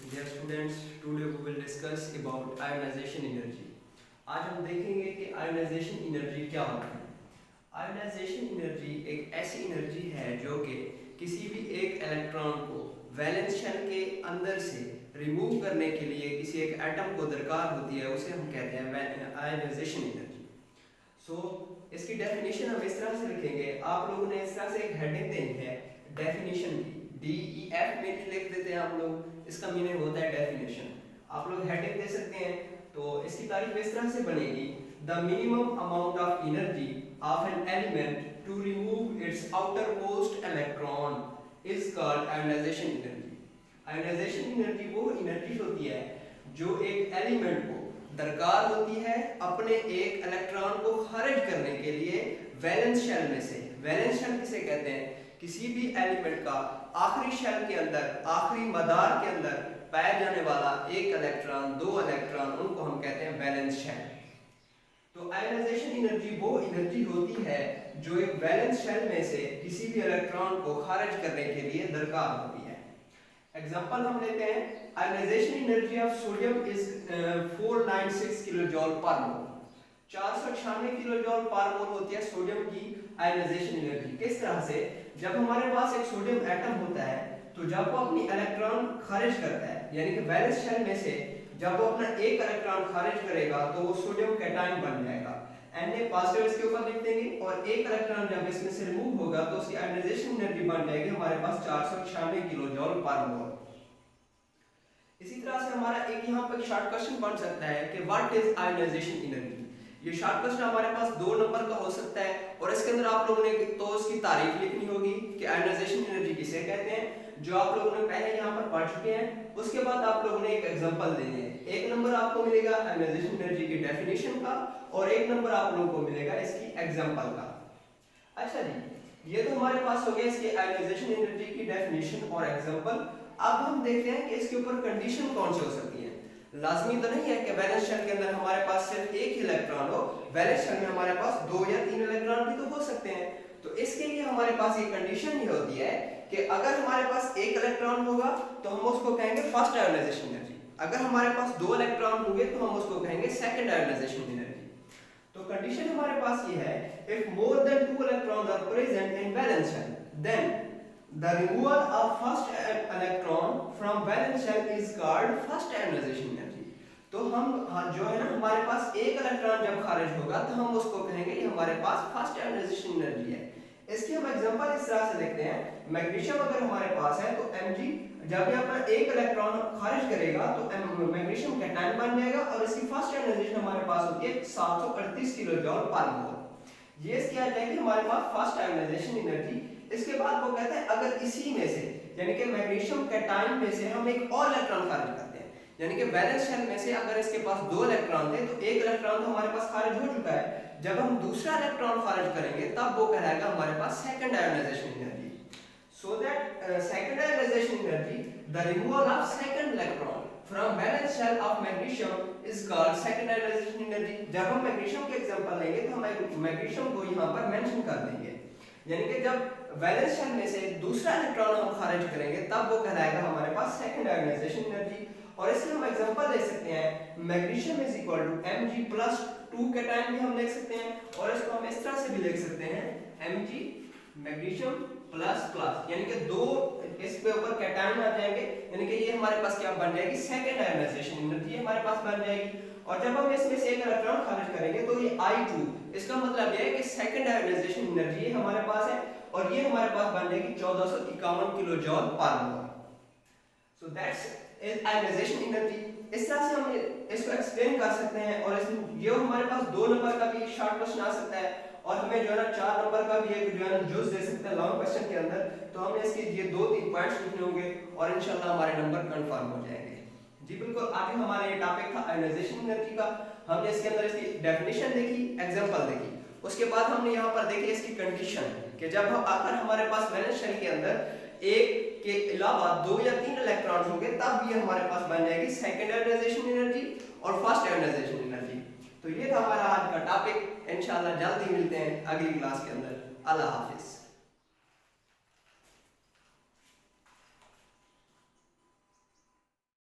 Dear students, today we will discuss about ionization energy. आज हम देखेंगे कि आयोनाइजेशन एनर्जी क्या होता है। आयोनाइजेशन एनर्जी एक ऐसी एनर्जी है जो कि किसी भी एक इलेक्ट्रॉन को वैलेंस शेल के अंदर से रिमूव करने के लिए किसी एक एटम को दरकार होती है, उसे हम कहते हैं आयोनाइजेशन एनर्जी। इसकी डेफिनेशन हम इस तरह से लिखेंगे। आप लोगों ने इस तरह से एक हेडिंग देनी है डेफिनेशन की, DEF में लिख देते हैं हम लोग। इसका मीनिंग होता है डेफिनेशन। आप लोग हेडिंग दे सकते हैं। तो इसकी तारीफ इस तरह से बनेगी, the minimum amount of energy of an element to remove its outermost electron is called ionisation energy. Ionisation energy वो एनर्जी होती है जो एक एलिमेंट को दरकार होती है अपने एक इलेक्ट्रॉन को खारिज करने के लिए वैलेंस शेल में से। वैलेंस शेल किसे कहते हैं? किसी भी एलिमेंट का आखिरी शेल के अंदर, आखिरी मदार के अंदर पाया जाने वाला एक इलेक्ट्रॉन, दो इलेक्ट्रॉन, उनको हम कहते हैं वैलेंस शेल। तो आयोनाइजेशन एनर्जी वो एनर्जी होती है जो एक वैलेंस शेल में से किसी भी इलेक्ट्रॉन को खारिज करने के लिए दरकार होती है। एग्जांपल हम लेते हैं, ionisation energy of sodium is 496 kilojoule per mole. 496 kilojoule per मोल होती है सोडियम की आयोनाइजेशन एनर्जी। किस तरह से? जब हमारे पास एक सोडियम एटम होता है तो जब वो अपनी इलेक्ट्रॉन खारिज करता है, यानी कि वैलेंस शेल में से जब वो अपना एक इलेक्ट्रॉन खारिज करेगा तो वो सोडियम कैटायन बन जाएगा, Na पॉजिटिव इसके ऊपर लिख देंगे, और एक इलेक्ट्रॉन जब इसमें से रिमूव होगा तो उसकी आयोनाइजेशन एनर्जी बन जाएगी हमारे पास 496 किलोजूल पर मोल। इसी तरह से हमारा एक यहाँ पर शॉर्ट क्वेश्चन बन सकता है कि व्हाट इज आयोनाइजेशन एनर्जी। ये शॉर्ट क्वेश्चन हमारे पास 2 नंबर का हो सकता है, और इसके अंदर आप लोगों ने तो उसकी तारीफ लिखनी होगी कि आयोनाइजेशन एनर्जी किसे कहते हैं, जो आप लोगों ने पहले यहाँ पर पढ़ चुके हैं। उसके बाद आप लोगों ने एक एग्जांपल देनी है। एक नंबर आपको मिलेगा आयोनाइजेशन एनर्जी की डेफिनेशन का, और एक नंबर आप लोगों को मिलेगा इसकी एग्जांपल का। अच्छा जी, ये तो हमारे पास हो गया इसकी आयोनाइजेशन एनर्जी की डेफिनेशन और एग्जांपल। अब हम देखते हैं कि इसके ऊपर कंडीशन कौन सी हो सकती है। लाजमी तो नहीं है कि वैलेंस शेल के अंदर हमारे पास सिर्फ एक ही इलेक्ट्रॉन हो, वैलेंस शेल में हमारे पास 2 या 3 इलेक्ट्रॉन भी तो हो सकते हैं। तो इसके लिए हमारे पास ये कंडीशन ये होती है कि अगर हमारे पास एक इलेक्ट्रॉन होगा तो हम उसको कहेंगे फर्स्ट आयोनाइजेशन एनर्जी। अगर हमारे पास 2 इलेक्ट्रॉन होंगे तो हम उसको कहेंगे सेकंड आयोनाइजेशन एनर्जी। तो कंडीशन हमारे पास ये है, if more than 2 electrons are present in valence shell then the removal of first electron from valence shell is called first ionization energy। तो हम जो है ना, हमारे पास एक इलेक्ट्रॉन जब खारिज होगा तो हम उसको कहेंगे ये हमारे पास फर्स्ट ionization energy है। इसके हम एग्जांपल इस तरह से देखते हैं, मैग्नीशियम अगर हमारे पास है तो Mg जब ये अपना एक इलेक्ट्रॉन खारिज करेगा तो मैग्नीशियम कैटायन बन जाएगा, और इसकी फर्स्ट ionization हमारे पास होती है 738 किलोजूल पर मोल। ये इसकी आ जाएगी हमारे पास फर्स्ट ionization energy। इसके बाद वो कहते हैं अगर इसी में से, यानी कि मैग्नीशियम कैटायन में से हम एक और इलेक्ट्रॉन खारिज करते हैं, यानी कि वैलेंस शेल में से अगर इसके पास 2 इलेक्ट्रॉन थे तो एक इलेक्ट्रॉन तो हमारे पास खारिज हो चुका है, जब हम दूसरा इलेक्ट्रॉन खारिज करेंगे तब वो कहलाएगा हमारे पास second ionisation energy. So that second ionisation energy, the removal of second electron from valence shell of magnesium is called second ionisation energy. जब हम मैग्नीशियम के एग्जांपल लेंगे तो हम मैग्नीशियम को यहां पर मेंशन कर देंगे, यानी कि जब वैलेंस शेल में से दूसरा इलेक्ट्रॉन हम खारिज करेंगे तब वो कहलाएगा हमारे पास सेकंड आयोनाइजेशन एनर्जी। और इसके हम एग्जांपल ले सकते हैं, magnesium is equal to Mg plus 2 cation भी हम लिख सकते हैं, और इसको हम इस तरह से भी लिख सकते हैं Mg मैग्नीशियम प्लस प्लस, यानी कि 2 इसके ऊपर कैटायन आ जाएंगे, यानी कि ये हमारे पास क्या बन जाएगी, सेकंड आयोनाइजेशन एनर्जी हमारे पास बन जाएगी। और जब हम इसमें से एक इलेक्ट्रॉन खारिज करेंगे तो ये I2, इसका मतलब ये है कि सेकंड आयोनाइजेशन एनर्जी हमारे पास है, और ये हमारे पास बन जाएगी 1451 kilojoule per mole. So that's ionization energy. इस तरह से हम इसको एक्सप्लेन कर सकते हैं, और ये हमारे पास 2 नंबर का भी शॉर्ट क्वेश्चन आ सकता है, और हमें जो है ना 4 नंबर का भी एक जो है ना जूस दे सकते हैं लॉन्ग क्वेश्चन के अंदर। तो हमने इसके ये 2-3 पॉइंट्स लिखने होंगे और इंशाल्लाह हमारे नंबर कंफर्म हो जाएंगे। जी बिल्कुल, आगे हमारा ये टॉपिक था आयोनाइजेशन एनर्जी का। हमने इसके अंदर इसकी डेफिनेशन देखी, एग्जांपल देखी, उसके बाद हमने यहाँ पर देखी इसकी कंडीशन कि जब हम आकर हमारे पास वैलेंस शेल के अंदर एक के अलावा 2 या 3 इलेक्ट्रॉन होंगे तब ये हमारे पास बन जाएगी सेकंड आयोनाइजेशन एनर्जी और फर्स्ट आयोनाइजेशन एनर्जी। तो ये था हमारा आज का टॉपिक। इंशाल्लाह जल्दी मिलते हैं अगली क्लास के अंदर। अल्लाह हाफिज।